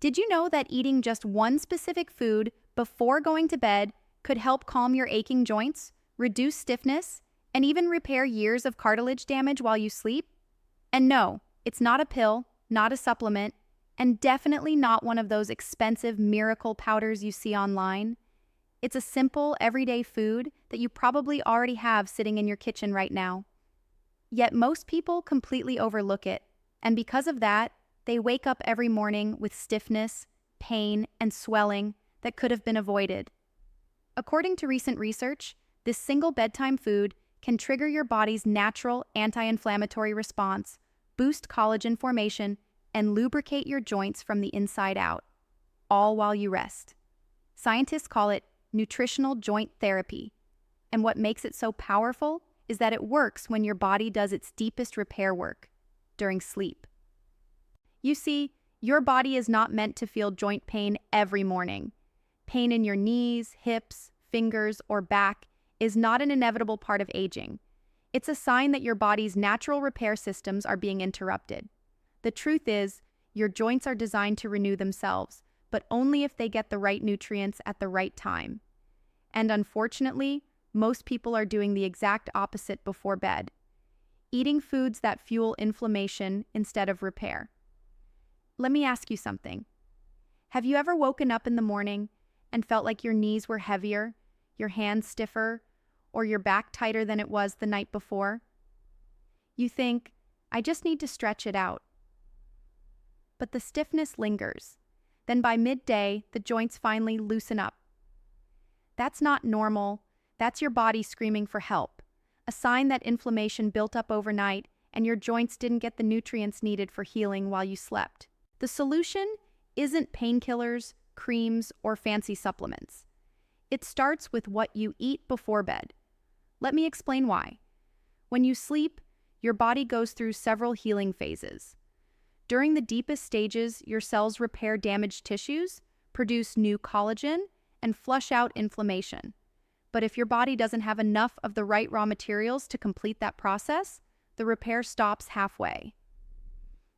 Did you know that eating just one specific food before going to bed could help calm your aching joints, reduce stiffness, and even repair years of cartilage damage while you sleep? And no, it's not a pill, not a supplement, and definitely not one of those expensive miracle powders you see online. It's a simple, everyday food that you probably already have sitting in your kitchen right now. Yet most people completely overlook it, and because of that, they wake up every morning with stiffness, pain, and swelling that could have been avoided. According to recent research, this single bedtime food can trigger your body's natural anti-inflammatory response, boost collagen formation, and lubricate your joints from the inside out, all while you rest. Scientists call it nutritional joint therapy, and what makes it so powerful is that it works when your body does its deepest repair work, during sleep. You see, your body is not meant to feel joint pain every morning. Pain in your knees, hips, fingers, or back is not an inevitable part of aging. It's a sign that your body's natural repair systems are being interrupted. The truth is, your joints are designed to renew themselves, but only if they get the right nutrients at the right time. And unfortunately, most people are doing the exact opposite before bed, eating foods that fuel inflammation instead of repair. Let me ask you something. Have you ever woken up in the morning and felt like your knees were heavier, your hands stiffer, or your back tighter than it was the night before? You think, I just need to stretch it out. But the stiffness lingers. Then by midday, the joints finally loosen up. That's not normal. That's your body screaming for help, a sign that inflammation built up overnight and your joints didn't get the nutrients needed for healing while you slept. The solution isn't painkillers, creams, or fancy supplements. It starts with what you eat before bed. Let me explain why. When you sleep, your body goes through several healing phases. During the deepest stages, your cells repair damaged tissues, produce new collagen, and flush out inflammation. But if your body doesn't have enough of the right raw materials to complete that process, the repair stops halfway.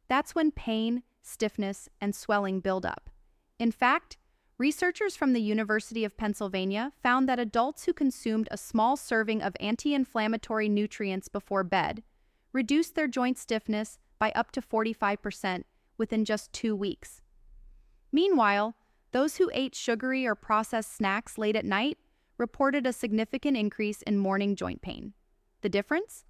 That's when pain, stiffness, and swelling build up. In fact, researchers from the University of Pennsylvania found that adults who consumed a small serving of anti-inflammatory nutrients before bed reduced their joint stiffness by up to 45% within just 2 weeks. Meanwhile, those who ate sugary or processed snacks late at night reported a significant increase in morning joint pain. The difference?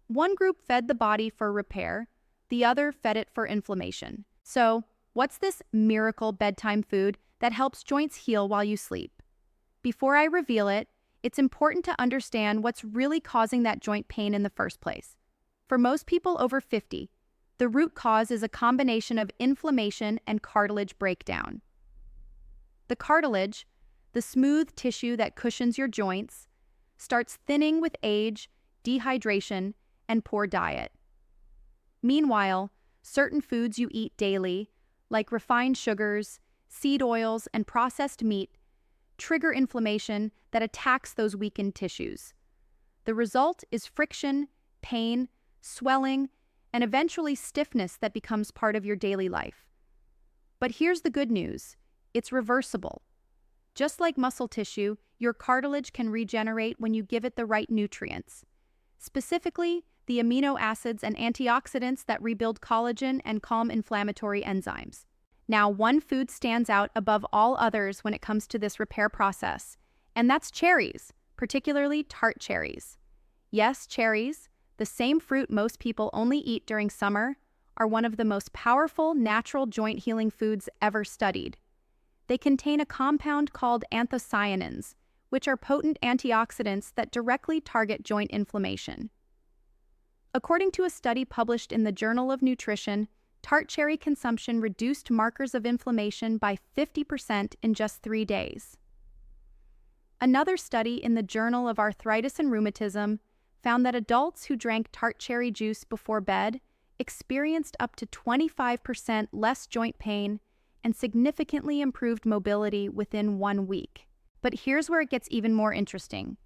One group fed the body for repair, the other fed it for inflammation. So, what's this miracle bedtime food that helps joints heal while you sleep? Before I reveal it, it's important to understand what's really causing that joint pain in the first place. For most people over 50, the root cause is a combination of inflammation and cartilage breakdown. The cartilage, the smooth tissue that cushions your joints, starts thinning with age, dehydration, and poor diet. Meanwhile, certain foods you eat daily, like refined sugars, seed oils, and processed meat, trigger inflammation that attacks those weakened tissues. The result is friction, pain, swelling, and eventually stiffness that becomes part of your daily life. But here's the good news. It's reversible. Just like muscle tissue, your cartilage can regenerate when you give it the right nutrients. Specifically, the amino acids and antioxidants that rebuild collagen and calm inflammatory enzymes. Now, one food stands out above all others when it comes to this repair process, and that's cherries, particularly tart cherries. Yes, cherries, the same fruit most people only eat during summer, are one of the most powerful natural joint healing foods ever studied. They contain a compound called anthocyanins, which are potent antioxidants that directly target joint inflammation. According to a study published in the Journal of Nutrition, tart cherry consumption reduced markers of inflammation by 50% in just 3 days. Another study in the Journal of Arthritis and Rheumatism found that adults who drank tart cherry juice before bed experienced up to 25% less joint pain and significantly improved mobility within 1 week. But here's where it gets even more interesting.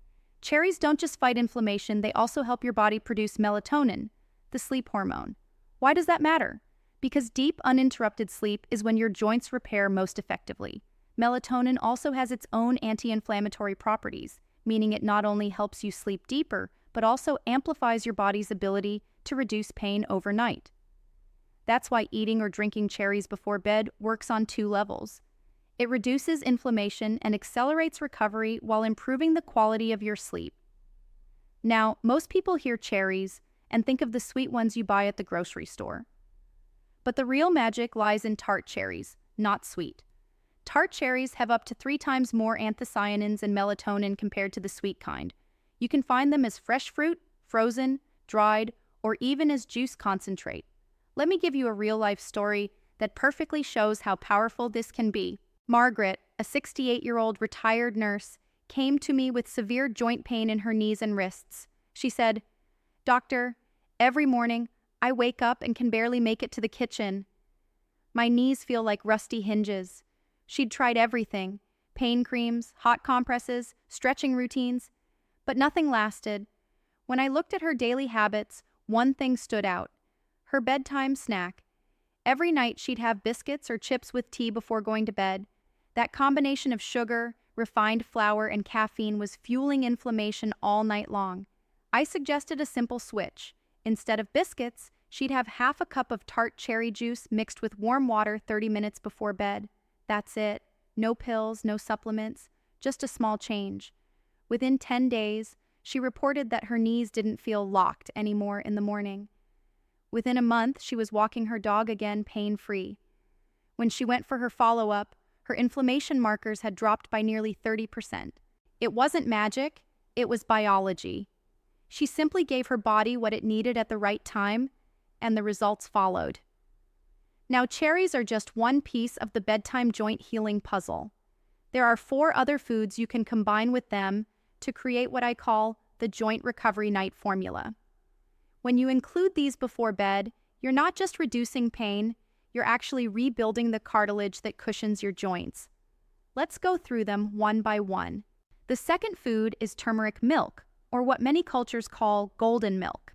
Cherries don't just fight inflammation, they also help your body produce melatonin, the sleep hormone. Why does that matter? Because deep, uninterrupted sleep is when your joints repair most effectively. Melatonin also has its own anti-inflammatory properties, meaning it not only helps you sleep deeper, but also amplifies your body's ability to reduce pain overnight. That's why eating or drinking cherries before bed works on two levels. It reduces inflammation and accelerates recovery while improving the quality of your sleep. Now, most people hear cherries and think of the sweet ones you buy at the grocery store. But the real magic lies in tart cherries, not sweet. Tart cherries have up to 3 times more anthocyanins and melatonin compared to the sweet kind. You can find them as fresh fruit, frozen, dried, or even as juice concentrate. Let me give you a real-life story that perfectly shows how powerful this can be. Margaret, a 68-year-old retired nurse, came to me with severe joint pain in her knees and wrists. She said, "Doctor, every morning I wake up and can barely make it to the kitchen. My knees feel like rusty hinges." She'd tried everything: pain creams, hot compresses, stretching routines, but nothing lasted. When I looked at her daily habits, one thing stood out: her bedtime snack. Every night she'd have biscuits or chips with tea before going to bed. That combination of sugar, refined flour, and caffeine was fueling inflammation all night long. I suggested a simple switch. Instead of biscuits, she'd have half a cup of tart cherry juice mixed with warm water 30 minutes before bed. That's it. No pills, no supplements, just a small change. Within 10 days, she reported that her knees didn't feel locked anymore in the morning. Within a month, she was walking her dog again pain-free. When she went for her follow-up, her inflammation markers had dropped by nearly 30%. It wasn't magic, it was biology. She simply gave her body what it needed at the right time, and the results followed. Now, cherries are just one piece of the bedtime joint healing puzzle. There are 4 other foods you can combine with them to create what I call the joint recovery night formula. When you include these before bed, you're not just reducing pain, you're actually rebuilding the cartilage that cushions your joints. Let's go through them one by one. The second food is turmeric milk, or what many cultures call golden milk.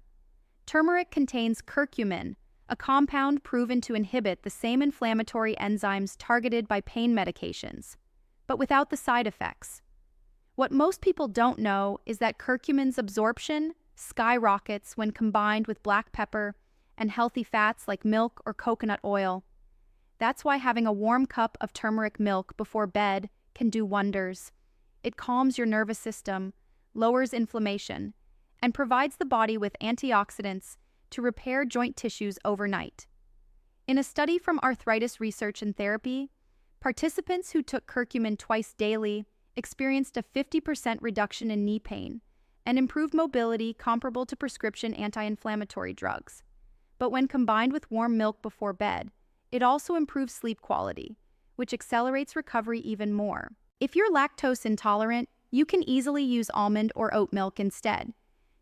Turmeric contains curcumin, a compound proven to inhibit the same inflammatory enzymes targeted by pain medications, but without the side effects. What most people don't know is that curcumin's absorption skyrockets when combined with black pepper and healthy fats like milk or coconut oil. That's why having a warm cup of turmeric milk before bed can do wonders. It calms your nervous system, lowers inflammation, and provides the body with antioxidants to repair joint tissues overnight. In a study from Arthritis Research and Therapy, participants who took curcumin twice daily experienced a 50% reduction in knee pain and improved mobility comparable to prescription anti-inflammatory drugs. But when combined with warm milk before bed, it also improves sleep quality, which accelerates recovery even more. If you're lactose intolerant, you can easily use almond or oat milk instead.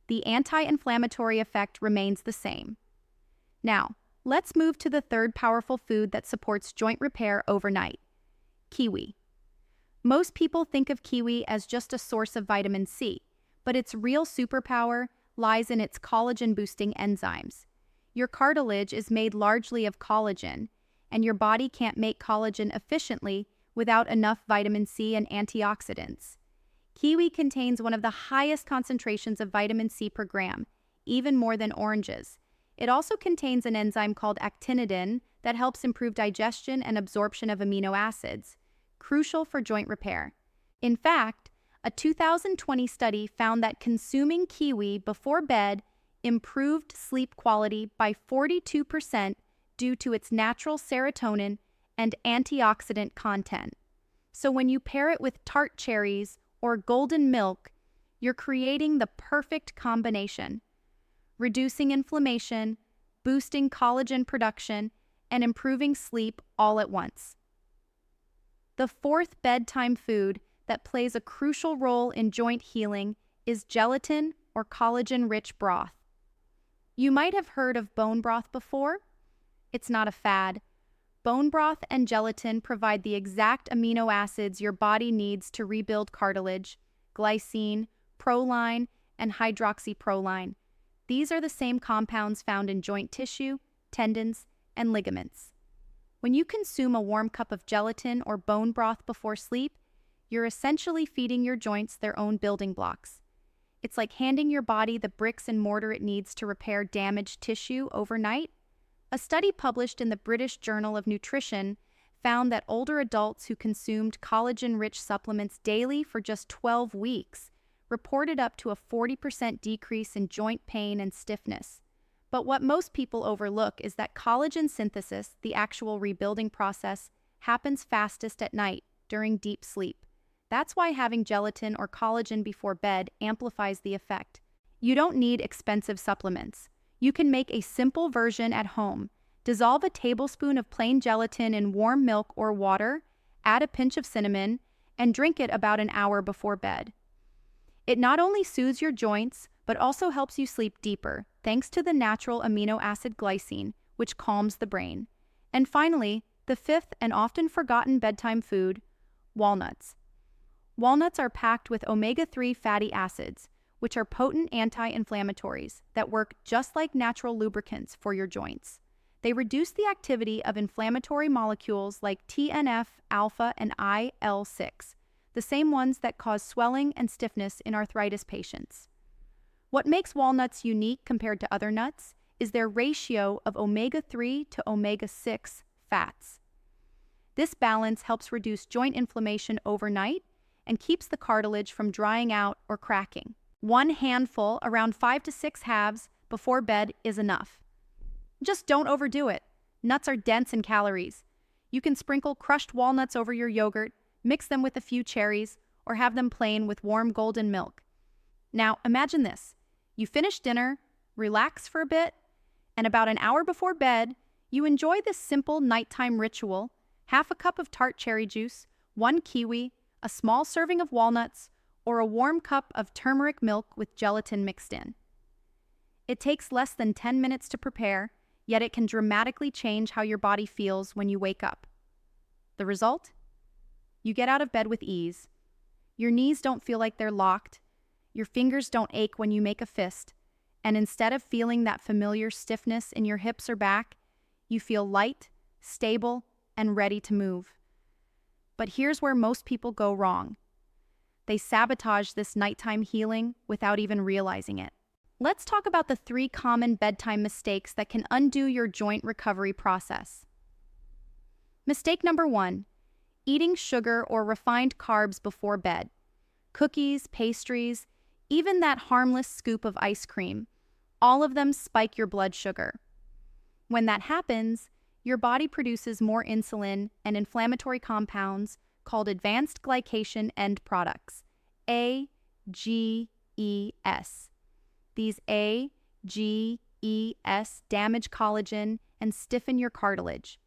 The anti-inflammatory effect remains the same. Now, let's move to the third powerful food that supports joint repair overnight: kiwi. Most people think of kiwi as just a source of vitamin C, but its real superpower lies in its collagen-boosting enzymes. Your cartilage is made largely of collagen, and your body can't make collagen efficiently without enough vitamin C and antioxidants. Kiwi contains one of the highest concentrations of vitamin C per gram, even more than oranges. It also contains an enzyme called actinidin that helps improve digestion and absorption of amino acids, crucial for joint repair. In fact, a 2020 study found that consuming kiwi before bed improved sleep quality by 42% due to its natural serotonin and antioxidant content. So when you pair it with tart cherries or golden milk, you're creating the perfect combination, reducing inflammation, boosting collagen production, and improving sleep all at once. The fourth bedtime food that plays a crucial role in joint healing is gelatin or collagen-rich broth. You might have heard of bone broth before. It's not a fad. Bone broth and gelatin provide the exact amino acids your body needs to rebuild cartilage: glycine, proline, and hydroxyproline. These are the same compounds found in joint tissue, tendons, and ligaments. When you consume a warm cup of gelatin or bone broth before sleep, you're essentially feeding your joints their own building blocks. It's like handing your body the bricks and mortar it needs to repair damaged tissue overnight. A study published in the British Journal of Nutrition found that older adults who consumed collagen-rich supplements daily for just 12 weeks reported up to a 40% decrease in joint pain and stiffness. But what most people overlook is that collagen synthesis, the actual rebuilding process, happens fastest at night, during deep sleep. That's why having gelatin or collagen before bed amplifies the effect. You don't need expensive supplements. You can make a simple version at home. Dissolve a tablespoon of plain gelatin in warm milk or water, add a pinch of cinnamon, and drink it about an hour before bed. It not only soothes your joints, but also helps you sleep deeper, thanks to the natural amino acid glycine, which calms the brain. And finally, the fifth and often forgotten bedtime food, walnuts. Walnuts are packed with omega-3 fatty acids, which are potent anti-inflammatories that work just like natural lubricants for your joints. They reduce the activity of inflammatory molecules like TNF-alpha and IL-6, the same ones that cause swelling and stiffness in arthritis patients. What makes walnuts unique compared to other nuts is their ratio of omega-3 to omega-6 fats. This balance helps reduce joint inflammation overnight and keeps the cartilage from drying out or cracking. One handful, around 5 to 6 halves, before bed is enough. Just don't overdo it. Nuts are dense in calories. You can sprinkle crushed walnuts over your yogurt, mix them with a few cherries, or have them plain with warm golden milk. Now, imagine this. You finish dinner, relax for a bit, and about an hour before bed, you enjoy this simple nighttime ritual: half a cup of tart cherry juice, 1 kiwi, a small serving of walnuts, or a warm cup of turmeric milk with gelatin mixed in. It takes less than 10 minutes to prepare, yet it can dramatically change how your body feels when you wake up. The result? You get out of bed with ease. Your knees don't feel like they're locked, your fingers don't ache when you make a fist, and instead of feeling that familiar stiffness in your hips or back, you feel light, stable, and ready to move. But here's where most people go wrong. They sabotage this nighttime healing without even realizing it. Let's talk about the 3 common bedtime mistakes that can undo your joint recovery process. Mistake number 1, eating sugar or refined carbs before bed. Cookies, pastries, even that harmless scoop of ice cream, all of them spike your blood sugar. When that happens, your body produces more insulin and inflammatory compounds called advanced glycation end products, AGEs. These AGEs damage collagen and stiffen your cartilage.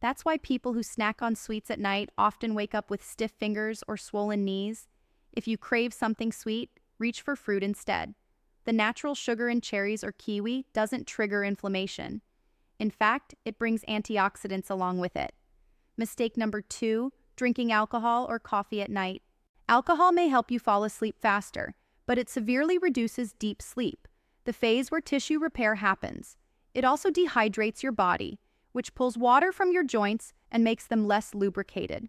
That's why people who snack on sweets at night often wake up with stiff fingers or swollen knees. If you crave something sweet, reach for fruit instead. The natural sugar in cherries or kiwi doesn't trigger inflammation. In fact, it brings antioxidants along with it. Mistake number 2, drinking alcohol or coffee at night. Alcohol may help you fall asleep faster, but it severely reduces deep sleep, the phase where tissue repair happens. It also dehydrates your body, which pulls water from your joints and makes them less lubricated.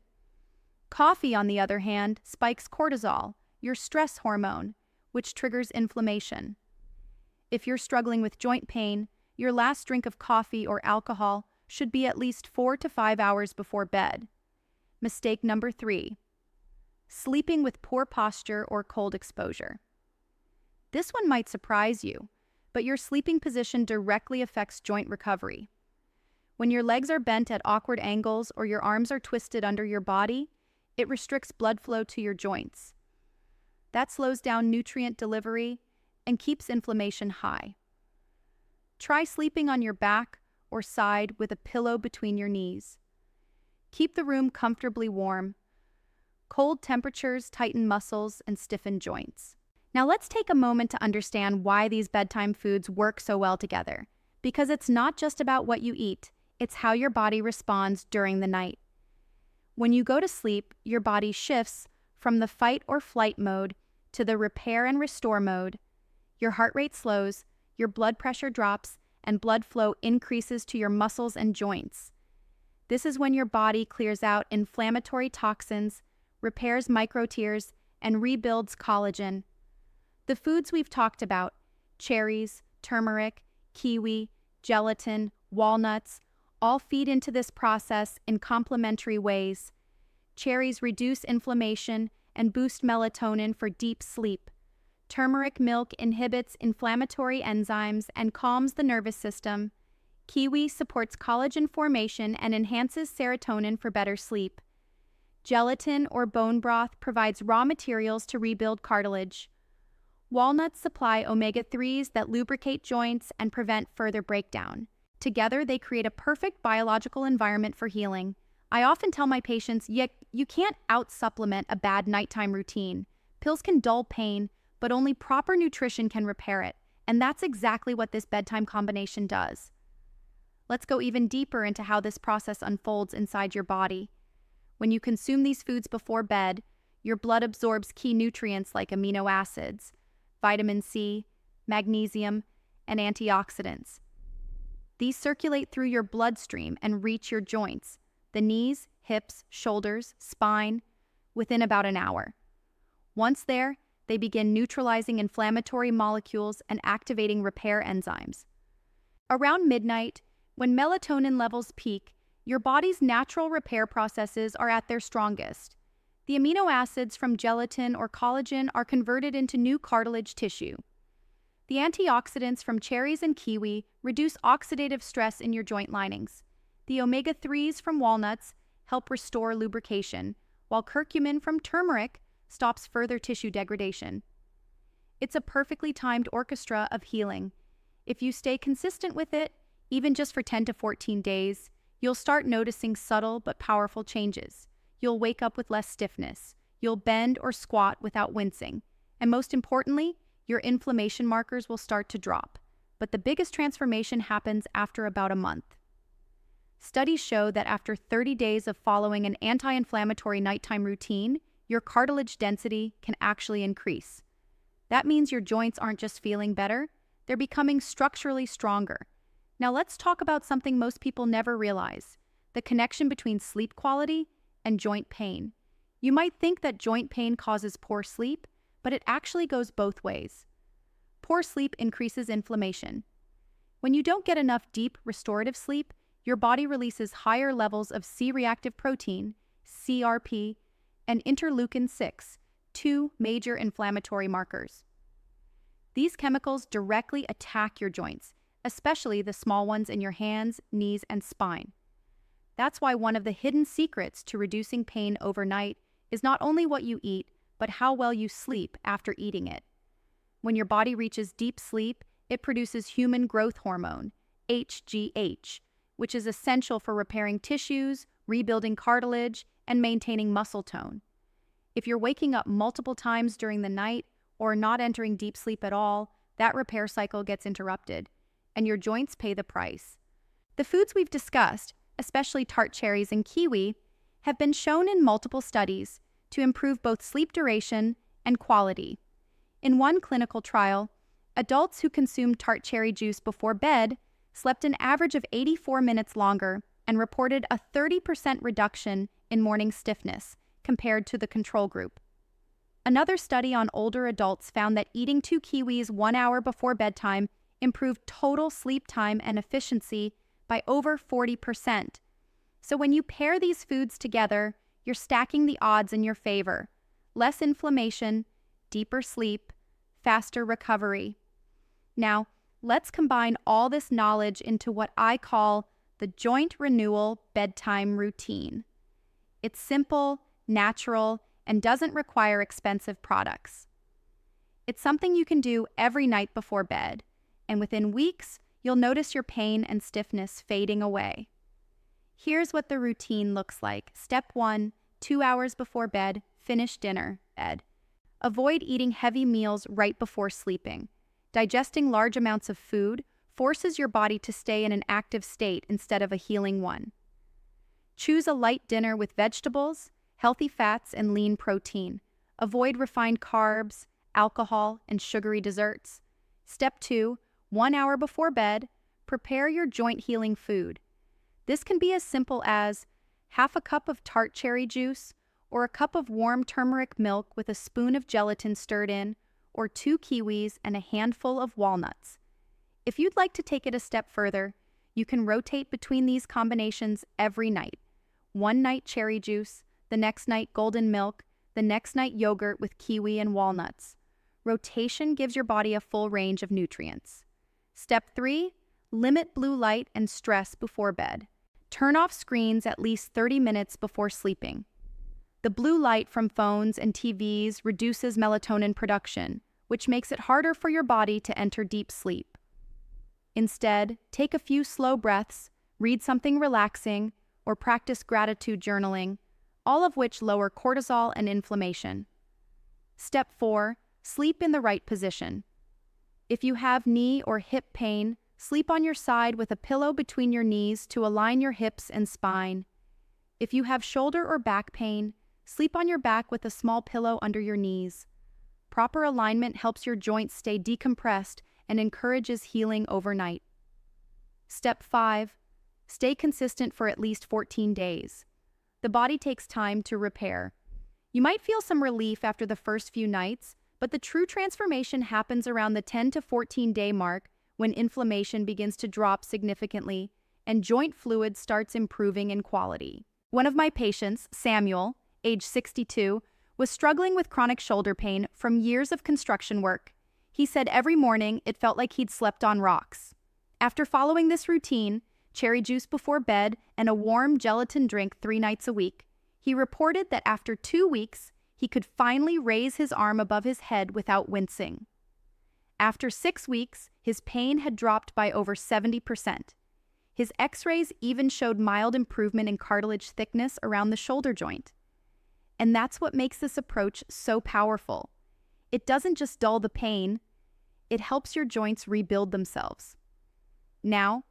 Coffee, on the other hand, spikes cortisol, your stress hormone, which triggers inflammation. If you're struggling with joint pain, your last drink of coffee or alcohol should be at least 4 to 5 hours before bed. Mistake number 3, sleeping with poor posture or cold exposure. This one might surprise you, but your sleeping position directly affects joint recovery. When your legs are bent at awkward angles or your arms are twisted under your body, it restricts blood flow to your joints. That slows down nutrient delivery and keeps inflammation high. Try sleeping on your back or side with a pillow between your knees. Keep the room comfortably warm. Cold temperatures tighten muscles and stiffen joints. Now let's take a moment to understand why these bedtime foods work so well together. Because it's not just about what you eat, it's how your body responds during the night. When you go to sleep, your body shifts from the fight or flight mode to the repair and restore mode. Your heart rate slows, your blood pressure drops, and blood flow increases to your muscles and joints. This is when your body clears out inflammatory toxins, repairs microtears, and rebuilds collagen. The foods we've talked about, cherries, turmeric, kiwi, gelatin, walnuts, all feed into this process in complementary ways. Cherries reduce inflammation and boost melatonin for deep sleep. Turmeric milk inhibits inflammatory enzymes and calms the nervous system. Kiwi supports collagen formation and enhances serotonin for better sleep. Gelatin or bone broth provides raw materials to rebuild cartilage. Walnuts supply omega-3s that lubricate joints and prevent further breakdown. Together, they create a perfect biological environment for healing. I often tell my patients, you can't out-supplement a bad nighttime routine. Pills can dull pain, but only proper nutrition can repair it. And that's exactly what this bedtime combination does. Let's go even deeper into how this process unfolds inside your body. When you consume these foods before bed, your blood absorbs key nutrients like amino acids, vitamin C, magnesium, and antioxidants. These circulate through your bloodstream and reach your joints, the knees, hips, shoulders, spine, within about an hour. Once there, they begin neutralizing inflammatory molecules and activating repair enzymes. Around midnight, when melatonin levels peak, your body's natural repair processes are at their strongest. The amino acids from gelatin or collagen are converted into new cartilage tissue. The antioxidants from cherries and kiwi reduce oxidative stress in your joint linings. The omega-3s from walnuts help restore lubrication, while curcumin from turmeric stops further tissue degradation. It's a perfectly timed orchestra of healing. If you stay consistent with it, even just for 10 to 14 days, you'll start noticing subtle but powerful changes. You'll wake up with less stiffness. You'll bend or squat without wincing. And most importantly, your inflammation markers will start to drop. But the biggest transformation happens after about a month. Studies show that after 30 days of following an anti-inflammatory nighttime routine, your cartilage density can actually increase. That means your joints aren't just feeling better, they're becoming structurally stronger. Now let's talk about something most people never realize, the connection between sleep quality and joint pain. You might think that joint pain causes poor sleep, but it actually goes both ways. Poor sleep increases inflammation. When you don't get enough deep, restorative sleep, your body releases higher levels of C-reactive protein, CRP, and interleukin-6, two major inflammatory markers. These chemicals directly attack your joints, especially the small ones in your hands, knees, and spine. That's why one of the hidden secrets to reducing pain overnight is not only what you eat, but how well you sleep after eating it. When your body reaches deep sleep, it produces human growth hormone, HGH, which is essential for repairing tissues, rebuilding cartilage, and maintaining muscle tone. If you're waking up multiple times during the night or not entering deep sleep at all, that repair cycle gets interrupted, and your joints pay the price. The foods we've discussed, especially tart cherries and kiwi, have been shown in multiple studies to improve both sleep duration and quality. In one clinical trial, adults who consumed tart cherry juice before bed slept an average of 84 minutes longer and reported a 30% reduction in morning stiffness compared to the control group. Another study on older adults found that eating 2 kiwis 1 hour before bedtime improved total sleep time and efficiency by over 40%. So when you pair these foods together, you're stacking the odds in your favor. Less inflammation, deeper sleep, faster recovery. Now, let's combine all this knowledge into what I call the joint renewal bedtime routine. It's simple, natural, and doesn't require expensive products. It's something you can do every night before bed, and within weeks, you'll notice your pain and stiffness fading away. Here's what the routine looks like. Step 1, 2 hours before bed, finish dinner, bed. Avoid eating heavy meals right before sleeping. Digesting large amounts of food forces your body to stay in an active state instead of a healing one. Choose a light dinner with vegetables, healthy fats, and lean protein. Avoid refined carbs, alcohol, and sugary desserts. Step 2, 1 hour before bed, prepare your joint healing food. This can be as simple as half a cup of tart cherry juice, or a cup of warm turmeric milk with a spoon of gelatin stirred in, or 2 kiwis and a handful of walnuts. If you'd like to take it a step further, you can rotate between these combinations every night. One night cherry juice, the next night golden milk, the next night yogurt with kiwi and walnuts. Rotation gives your body a full range of nutrients. Step 3. Limit blue light and stress before bed. Turn off screens at least 30 minutes before sleeping. The blue light from phones and TVs reduces melatonin production, which makes it harder for your body to enter deep sleep. Instead, take a few slow breaths, read something relaxing, or practice gratitude journaling, all of which lower cortisol and inflammation. Step 4. Sleep in the right position. If you have knee or hip pain, sleep on your side with a pillow between your knees to align your hips and spine. If you have shoulder or back pain, sleep on your back with a small pillow under your knees. Proper alignment helps your joints stay decompressed and encourages healing overnight. Step 5. Stay consistent for at least 14 days. The body takes time to repair. You might feel some relief after the first few nights, but the true transformation happens around the 10 to 14 day mark when inflammation begins to drop significantly and joint fluid starts improving in quality. One of my patients, Samuel, age 62, was struggling with chronic shoulder pain from years of construction work. He said every morning it felt like he'd slept on rocks. After following this routine, cherry juice before bed, and a warm gelatin drink 3 nights a week, he reported that after 2 weeks, he could finally raise his arm above his head without wincing. After 6 weeks, his pain had dropped by over 70%. His x-rays even showed mild improvement in cartilage thickness around the shoulder joint. And that's what makes this approach so powerful. It doesn't just dull the pain, it helps your joints rebuild themselves. Now,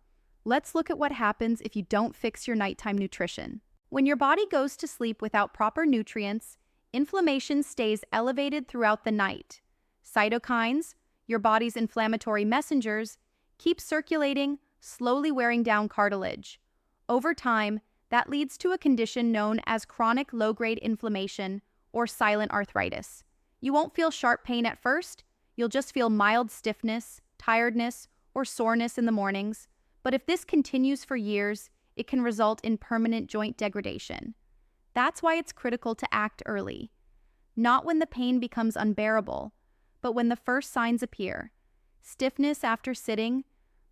let's look at what happens if you don't fix your nighttime nutrition. When your body goes to sleep without proper nutrients, inflammation stays elevated throughout the night. Cytokines, your body's inflammatory messengers, keep circulating, slowly wearing down cartilage. Over time, that leads to a condition known as chronic low-grade inflammation or silent arthritis. You won't feel sharp pain at first, you'll just feel mild stiffness, tiredness, or soreness in the mornings. But if this continues for years, it can result in permanent joint degradation. That's why it's critical to act early. Not when the pain becomes unbearable, but when the first signs appear. Stiffness after sitting,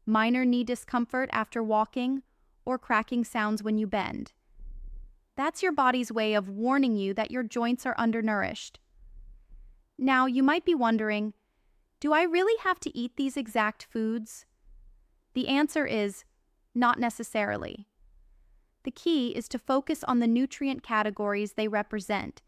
minor knee discomfort after walking, or cracking sounds when you bend. That's your body's way of warning you that your joints are undernourished. Now, you might be wondering, do I really have to eat these exact foods? The answer is, not necessarily. The key is to focus on the nutrient categories they represent.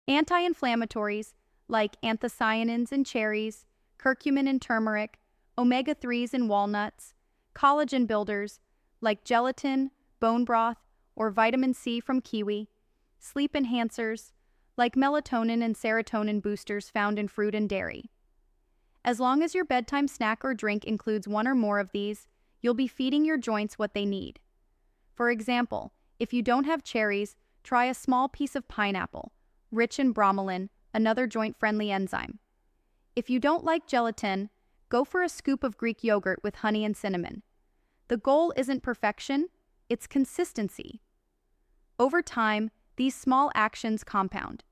Anti-inflammatories, like anthocyanins in cherries, curcumin in turmeric, omega-3s in walnuts, collagen builders, like gelatin, bone broth, or vitamin C from kiwi, sleep enhancers, like melatonin and serotonin boosters found in fruit and dairy. As long as your bedtime snack or drink includes one or more of these, you'll be feeding your joints what they need. For example, if you don't have cherries, try a small piece of pineapple, rich in bromelain, another joint-friendly enzyme. If you don't like gelatin, go for a scoop of Greek yogurt with honey and cinnamon. The goal isn't perfection, it's consistency. Over time, these small actions compound.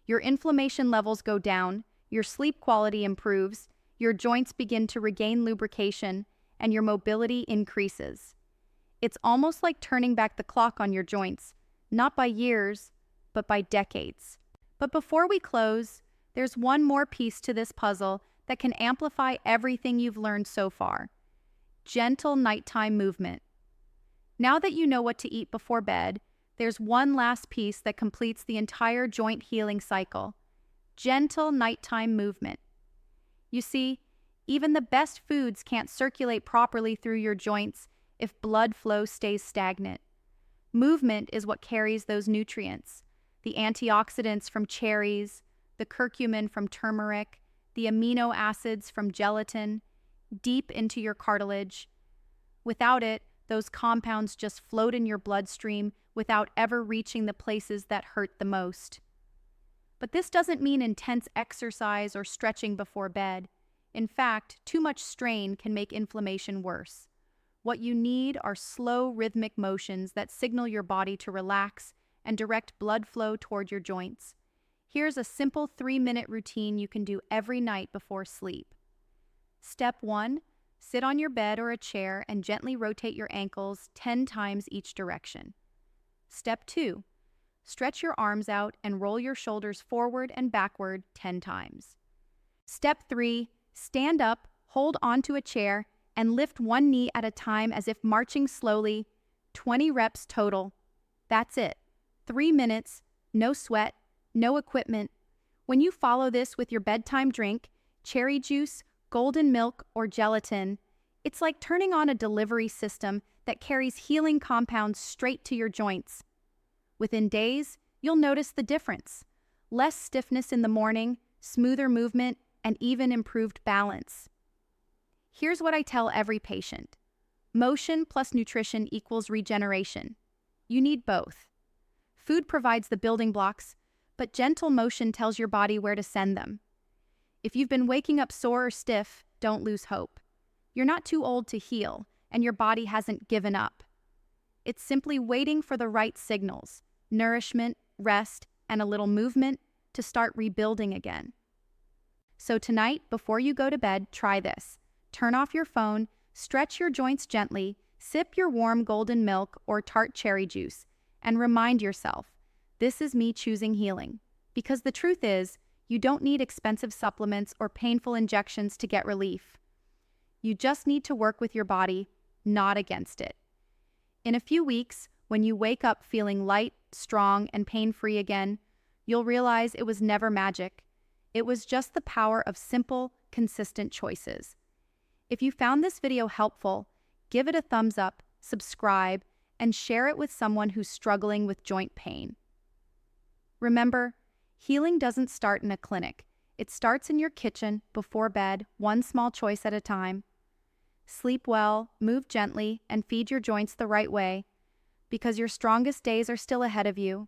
Your inflammation levels go down, your sleep quality improves, your joints begin to regain lubrication, and your mobility increases. It's almost like turning back the clock on your joints, not by years, but by decades. But before we close, there's one more piece to this puzzle that can amplify everything you've learned so far. Gentle nighttime movement. Now that you know what to eat before bed, there's one last piece that completes the entire joint healing cycle. Gentle nighttime movement. You see, even the best foods can't circulate properly through your joints if blood flow stays stagnant. Movement is what carries those nutrients. The antioxidants from cherries, the curcumin from turmeric, the amino acids from gelatin, deep into your cartilage. Without it, those compounds just float in your bloodstream without ever reaching the places that hurt the most. But this doesn't mean intense exercise or stretching before bed. In fact, too much strain can make inflammation worse. What you need are slow, rhythmic motions that signal your body to relax and direct blood flow toward your joints. Here's a simple 3-minute routine you can do every night before sleep. Step 1. Sit on your bed or a chair and gently rotate your ankles 10 times each direction. Step 2. Stretch your arms out and roll your shoulders forward and backward 10 times. Step 3. Stand up, hold onto a chair, and lift one knee at a time as if marching slowly, 20 reps total. That's it. 3 minutes, no sweat, no equipment. When you follow this with your bedtime drink, cherry juice, golden milk, or gelatin, it's like turning on a delivery system that carries healing compounds straight to your joints. Within days, you'll notice the difference. Less stiffness in the morning, smoother movement, and even improved balance. Here's what I tell every patient. Motion plus nutrition equals regeneration. You need both. Food provides the building blocks, but gentle motion tells your body where to send them. If you've been waking up sore or stiff, don't lose hope. You're not too old to heal, and your body hasn't given up. It's simply waiting for the right signals, nourishment, rest, and a little movement to start rebuilding again. So tonight, before you go to bed, try this. Turn off your phone, stretch your joints gently, sip your warm golden milk or tart cherry juice, and remind yourself, this is me choosing healing. Because the truth is, you don't need expensive supplements or painful injections to get relief. You just need to work with your body, not against it. In a few weeks, when you wake up feeling light, strong, and pain-free again, you'll realize it was never magic. It was just the power of simple, consistent choices. If you found this video helpful, give it a thumbs up, subscribe, and share it with someone who's struggling with joint pain. Remember, healing doesn't start in a clinic. It starts in your kitchen, before bed, one small choice at a time. Sleep well, move gently, and feed your joints the right way, because your strongest days are still ahead of you.